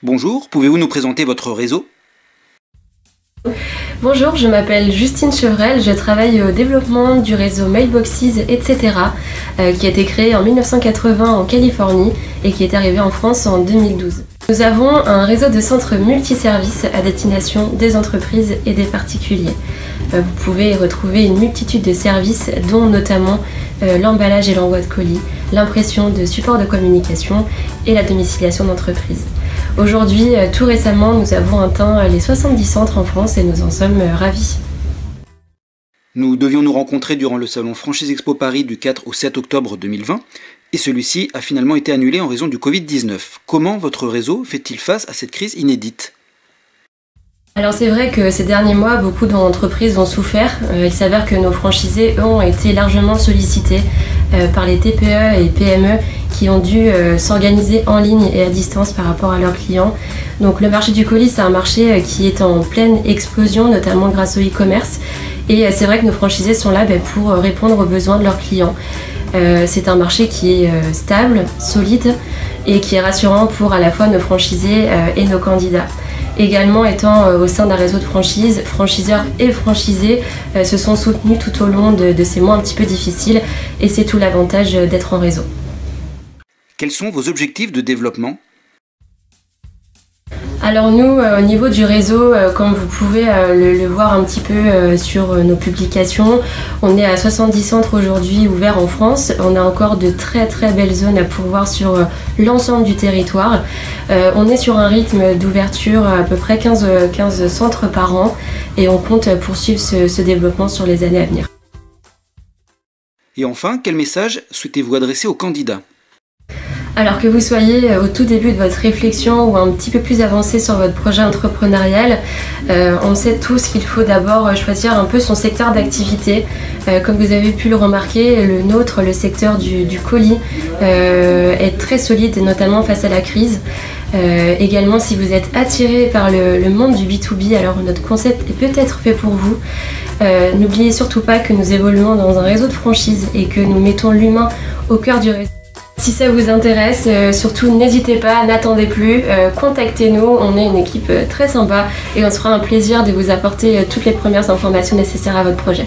Bonjour, pouvez-vous nous présenter votre réseau? Bonjour, je m'appelle Justine Chevrel, je travaille au développement du réseau Mailboxes, etc. Qui a été créé en 1980 en Californie et qui est arrivé en France en 2012. Nous avons un réseau de centres multiservices à destination des entreprises et des particuliers. Vous pouvez y retrouver une multitude de services, dont notamment l'emballage et l'envoi de colis, l'impression de supports de communication et la domiciliation d'entreprises. Aujourd'hui, tout récemment, nous avons atteint les 70 centres en France et nous en sommes ravis. Nous devions nous rencontrer durant le salon Franchise Expo Paris du 4 au 7 octobre 2020 et celui-ci a finalement été annulé en raison du Covid-19. Comment votre réseau fait-il face à cette crise inédite? Alors c'est vrai que ces derniers mois, beaucoup d'entreprises ont souffert. Il s'avère que nos franchisés, eux, ont été largement sollicités par les TPE et PME qui ont dû s'organiser en ligne et à distance par rapport à leurs clients. Donc le marché du colis, c'est un marché qui est en pleine explosion, notamment grâce au e-commerce. Et c'est vrai que nos franchisés sont là pour répondre aux besoins de leurs clients. C'est un marché qui est stable, solide et qui est rassurant pour à la fois nos franchisés et nos candidats. Également, étant au sein d'un réseau de franchise, franchiseurs et franchisés se sont soutenus tout au long de ces mois un petit peu difficiles et c'est tout l'avantage d'être en réseau. Quels sont vos objectifs de développement? Alors nous, au niveau du réseau, comme vous pouvez le voir un petit peu sur nos publications, on est à 70 centres aujourd'hui ouverts en France. On a encore de très très belles zones à pourvoir sur l'ensemble du territoire. On est sur un rythme d'ouverture à peu près 15 centres par an et on compte poursuivre ce développement sur les années à venir. Et enfin, quel message souhaitez-vous adresser aux candidats? Alors que vous soyez au tout début de votre réflexion ou un petit peu plus avancé sur votre projet entrepreneurial, on sait tous qu'il faut d'abord choisir un peu son secteur d'activité. Comme vous avez pu le remarquer, le nôtre, le secteur du colis, est très solide, notamment face à la crise. Également, si vous êtes attiré par le monde du B2B, alors notre concept est peut-être fait pour vous. N'oubliez surtout pas que nous évoluons dans un réseau de franchise et que nous mettons l'humain au cœur du réseau. Si ça vous intéresse, surtout n'hésitez pas, n'attendez plus, contactez-nous, on est une équipe très sympa et on se fera un plaisir de vous apporter toutes les premières informations nécessaires à votre projet.